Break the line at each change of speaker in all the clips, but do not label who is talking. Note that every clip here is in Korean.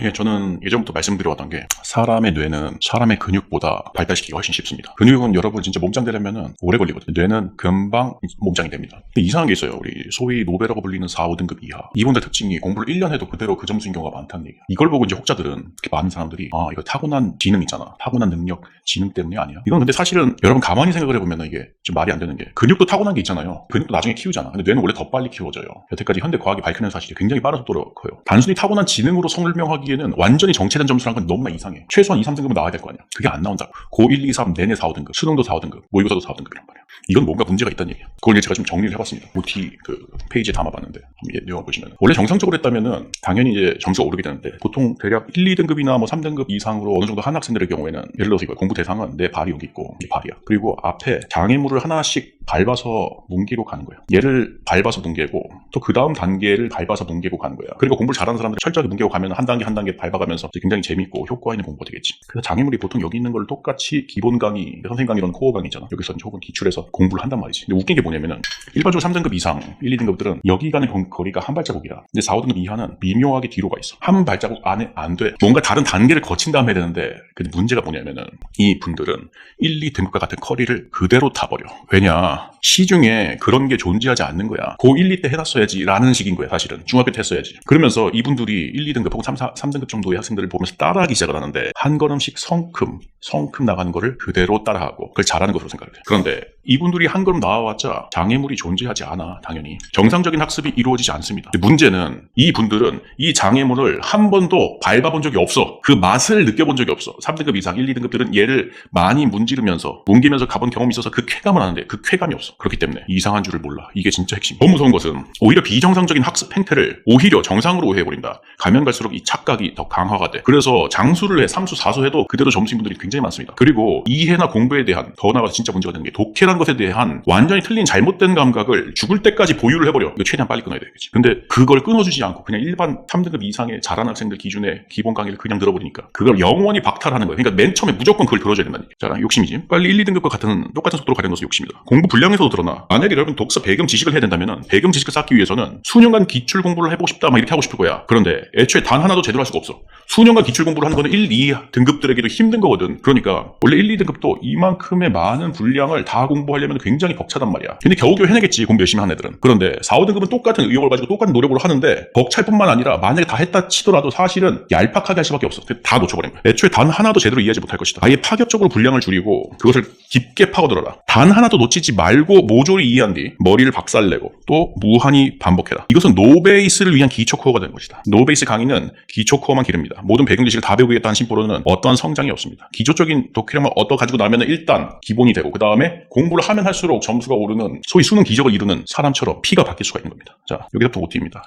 예, 저는 예전부터 말씀드려왔던 게 사람의 뇌는 사람의 근육보다 발달시키기가 훨씬 쉽습니다. 근육은 여러분 진짜 몸짱 되려면 오래 걸리거든요. 뇌는 금방 몸짱이 됩니다. 근데 이상한 게 있어요. 우리 소위 노벨이라고 불리는 4, 5등급 이하. 이분들 특징이 공부를 1년 해도 그대로 그 점수인 경우가 많다는 얘기야. 이걸 보고 이제 혹자들은, 특히 많은 사람들이 이거 타고난 지능 있잖아. 타고난 능력, 지능 때문이 아니야. 이건 근데 사실은 여러분 가만히 생각을 해보면 이게 좀 말이 안 되는 게, 근육도 타고난 게 있잖아요. 근육도 나중에 키우잖아. 근데 뇌는 원래 더 빨리 키워져요. 여태까지 현대 과학이 밝혀낸 사실이 굉장히 빠른 속도로 커요. 단순히 타고난 지능으로 설명하기에는 완전히 정체된 점수라는 건 너무나 이상해. 최소한 2, 3등급은 나와야 될 거 아니야. 그게 안 나온다고. 고 1, 2, 3 내내 4, 5등급, 수능도 4, 5등급, 모의고사도 4, 5등급이란 말이야. 이건 뭔가 문제가 있다는 얘기야. 그걸 이제 제가 좀 정리를 해봤습니다. OT 그 페이지에 담아봤는데 내용을 보시면, 원래 정상적으로 했다면은 당연히 이제 점수가 오르게 되는데, 보통 대략 1, 2등급이나 뭐 3등급 이상으로 어느 정도 한 학생들의 경우에는, 예를 들어서 이거 공부 대상은 내 발이 여기 있고 이 발이야. 그리고 앞에 장애물을 하나씩 밟아서 뭉개고 가는 거야. 얘를 밟아서 뭉개고 또 그 다음 단계를 밟아서 뭉개고 가는 거야. 그리고 공부를 잘하는 사람들이 철저하게 뭉개고 가면 한 단계 한 단계 밟아가면서 굉장히 재밌고 효과 있는 공부가 되겠지. 그래서 장애물이 보통 여기 있는 걸 똑같이 기본 강의, 선생님 강의 이런 코어 강의 있잖아. 여기서 혹은 기출해서 공부를 한단 말이지. 근데 웃긴 게 뭐냐면은, 일반적으로 3등급 이상, 1, 2등급들은 여기 가는 거리가 한 발자국이야. 근데 4, 5등급 이하는 미묘하게 뒤로 가 있어. 한 발자국 안에 안 돼. 뭔가 다른 단계를 거친 다음에 해야 되는데, 근데 문제가 뭐냐면은 이 분들은 1, 2등급과 같은 커리를 그대로 타버려. 왜냐? 시중에 그런 게 존재하지 않는 거야. 고 1, 2 때 해놨어야지 라는 식인 거야. 사실은 중학교 때 했어야지. 그러면서 이분들이 1, 2등급 혹은 3등급 정도의 학생들을 보면서 따라하기 시작을 하는데, 한 걸음씩 성큼 나가는 거를 그대로 따라하고 그걸 잘하는 것으로 생각을 해. 그런데 이분들이 한 걸음 나와봤자 장애물이 존재하지 않아. 당연히 정상적인 학습이 이루어지지 않습니다. 문제는 이 분들은 이 장애물을 한 번도 밟아본 적이 없어. 그 맛을 느껴본 적이 없어. 3등급 이상 1, 2등급들은 얘를 많이 문지르면서 뭉개면서 가본 경험이 있어서 그 쾌감을 아는데 그 쾌감이 없어. 그렇기 때문에 이상한 줄을 몰라. 이게 진짜 핵심. 더 무서운 것은 오히려 비정상적인 학습 행태를 오히려 정상으로 오해해버린다. 가면 갈수록 이 착각이 더 강화가 돼. 그래서 장수를 해, 3수, 4수 해도 그대로 점수인 분들이 굉장히 많습니다. 그리고 이해나 공부에 대한, 더 나아가서 진짜 문제가 되는 게 독해라는 것에 대한 완전히 틀린 잘못된 감각을 죽을 때까지 보유를 해버려. 이거 최대한 빨리 끊어야 되겠지. 근데 그걸 끊어주지 않고 그냥 일반 3등급 이상의 잘하는 학생들 기준의 기본 강의를 그냥 들어버리니까 그걸 영원히 박탈하는 거예요. 그러니까 맨 처음에 무조건 그걸 들어줘야 된다는 얘기. 자, 욕심이지. 빨리 1, 2등급과 똑같은 속도로 가려는 것은 욕심이다. 공부 분량에서도 드러나. 만약에 여러분 독서 배경 지식을 해야 된다면은, 배경 지식을 쌓기 위해서는 수년간 기출 공부를 해보고 싶다 막 이렇게 하고 싶을 거야. 그런데 애초에 단 하나도 제대로 할 수가 없어. 수년간 기출 공부를 하는 거는 1, 2등급들에게도 힘든 거거든. 그러니까 원래 1, 2등급도 이만큼의 많은 분량을 다 공부하려면 굉장히 벅차단 말이야. 근데 겨우겨우 해내겠지, 공부 열심히 하는 애들은. 그런데 4, 5등급은 똑같은 의욕을 가지고 똑같은 노력으로 하는데 벅찰 뿐만 아니라 만약에 다 했다 치더라도 사실은 얄팍하게 할 수밖에 없어. 다 놓쳐버린 거야. 애초에 단 하나도 제대로 이해하지 못할 것이다. 아예 파격적으로 분량을 줄이고 그것을 깊게 파고들어라. 단 하나도 놓치지 말고 모조리 이해한 뒤 머리를 박살내고 또 무한히 반복해라. 이것은 노베이스를 위한 기초 코어가 되는 것이다. 노베이스 강의는 기초 코어만 기릅니다. 모든 배경 지식을 다 배우겠다는 심보로는 어떠한 성장이 없습니다. 기초적인 독해력만 얻어가지고 나면 일단 기본이 되고, 그 다음에 공부를 하면 할수록 점수가 오르는, 소위 수능 기적을 이루는 사람처럼 피가 바뀔 수가 있는 겁니다. 자, 여기서부터 OT입니다.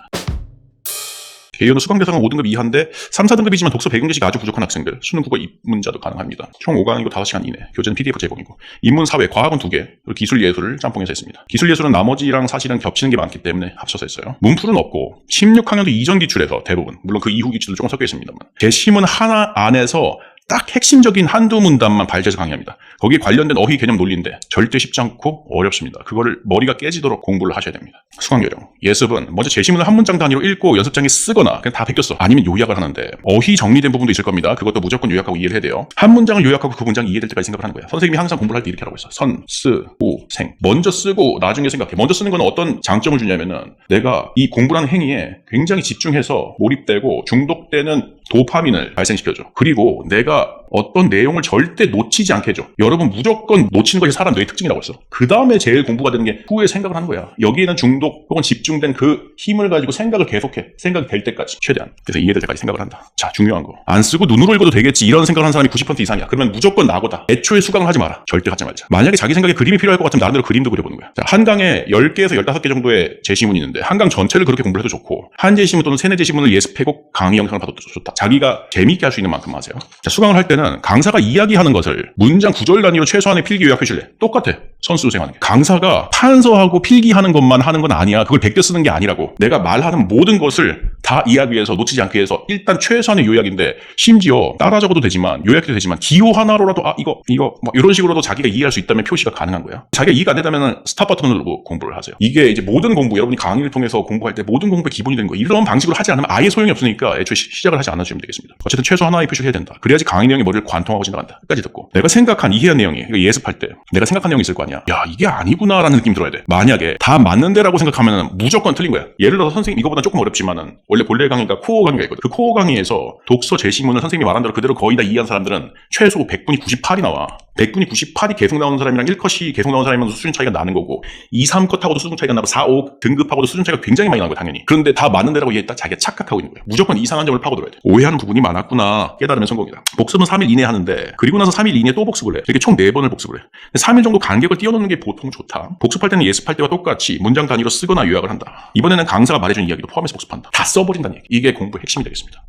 개요는 수강 대상은 5등급 이하인데 3, 4등급이지만 독서 배경 지식이 아주 부족한 학생들, 수능 국어 입문자도 가능합니다. 총 5강이고 5시간 이내, 교재는 PDF 제공이고, 인문, 사회, 과학은 2개, 그리고 기술, 예술을 짬뽕해서 했습니다. 기술, 예술은 나머지랑 사실은 겹치는 게 많기 때문에 합쳐서 했어요. 문풀은 없고 16학년도 이전 기출에서 대부분, 물론 그 이후 기출도 조금 섞여 있습니다만, 개심은 하나 안에서 딱 핵심적인 한두 문단만 발제해서 강의합니다. 거기에 관련된 어휘 개념 논리인데 절대 쉽지 않고 어렵습니다. 그거를 머리가 깨지도록 공부를 하셔야 됩니다. 수강 요령. 예습은 먼저 제시문을 한 문장 단위로 읽고 연습장에 쓰거나 그냥 다 베꼈어. 아니면 요약을 하는데 어휘 정리된 부분도 있을 겁니다. 그것도 무조건 요약하고 이해를 해야 돼요. 한 문장을 요약하고 그 문장이 이해될 때까지 생각을 하는 거야. 선생님이 항상 공부를 할 때 이렇게 하라고 했어. 선, 스, 우, 생. 먼저 쓰고 나중에 생각해. 먼저 쓰는 건 어떤 장점을 주냐면은, 내가 이 공부라는 행위에 굉장히 집중해서 몰입되고 중독되는 도파민을 발생시켜줘. 그리고 내가 어떤 내용을 절대 놓치지 않게 해줘. 여러분 무조건 놓치는 것이 사람 뇌의 특징이라고 했어. 그 다음에 제일 공부가 되는 게 후에 생각을 하는 거야. 여기에는 중독 혹은 집중된 그 힘을 가지고 생각을 계속해. 생각이 될 때까지 최대한. 그래서 이해될 때까지 생각을 한다. 자, 중요한 거. 안 쓰고 눈으로 읽어도 되겠지, 이런 생각을 하는 사람이 90% 이상이야. 그러면 무조건 낙오다. 애초에 수강을 하지 마라. 절대 하지 말자. 만약에 자기 생각에 그림이 필요할 것 같으면 나름대로 그림도 그려보는 거야. 자, 한 강에 10개에서 15개 정도의 제시문이 있는데 한 강 전체를 그렇게 공부를 해도 좋고, 한 제시문 또는 세네 제시문을 예습해고 강의 영상을 봐도 좋다. 자기가 재미있게 할 수 있는 만큼 하세요. 자, 수강을 할 때는 강사가 이야기하는 것을 문장 구절 단위로 최소한의 필기 요약해 줄래. 똑같아. 선수생하는 게. 강사가 판서하고 필기하는 것만 하는 건 아니야. 그걸 베껴 쓰는 게 아니라고. 내가 말하는 모든 것을 다 이해하기 위해서, 놓치지 않기 위해서 일단 최소한의 요약인데, 심지어 따라 적어도 되지만, 요약해도 되지만, 기호 하나로라도 이거 뭐 이런 식으로도 자기가 이해할 수 있다면 표시가 가능한 거야. 자기가 이해가 안 된다면 스탑 버튼을 누르고 공부를 하세요. 이게 이제 모든 공부, 여러분이 강의를 통해서 공부할 때 모든 공부의 기본이 되는 거예요. 이런 방식으로 하지 않으면 아예 소용이 없으니까 애초에 시작을 하지 않아주는 이해하시면 되겠습니다. 어쨌든 최소 하나의 표시를 해야 된다. 그래야지 강의 내용이 머리를 관통하고 지나간다. 끝까지 듣고 내가 생각한 이해한 내용이 예습할 때 내가 생각한 내용이 있을 거 아니야. 야 이게 아니구나라는 느낌 들어야 돼. 만약에 다 맞는데라고 생각하면 무조건 틀린 거야. 예를 들어서 선생님 이거보다 조금 어렵지만은 원래 본래 강의가 코어 강의가 있거든. 그 코어 강의에서 독서 제시문을 선생님이 말한 대로 그대로 거의 다 이해한 사람들은 최소 100분이 98이 나와. 100분이 98이 계속 나오는 사람이랑 1컷이 계속 나오는 사람이면 수준 차이가 나는 거고 2, 3컷하고도 수준 차이가 나고 4, 5 등급하고도 수준 차이가 굉장히 많이 나는 거야 당연히. 그런데 다 맞는 데라고 이해했다 자기가 착각하고 있는 거야. 무조건 이상한 점을 파고들어야 돼. 오해하는 부분이 많았구나 깨달으면 성공이다. 복습은 3일 이내에 하는데 그리고 나서 3일 이내에 또 복습을 해. 이렇게 총 4번을 복습을 해. 3일 정도 간격을 띄워놓는 게 보통 좋다. 복습할 때는 예습할 때와 똑같이 문장 단위로 쓰거나 요약을 한다. 이번에는 강사가 말해준 이야기도 포함해서 복습한다. 다 써버린다는 얘기. 이게 공부의 핵심이 되겠습니다.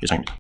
예상입니다.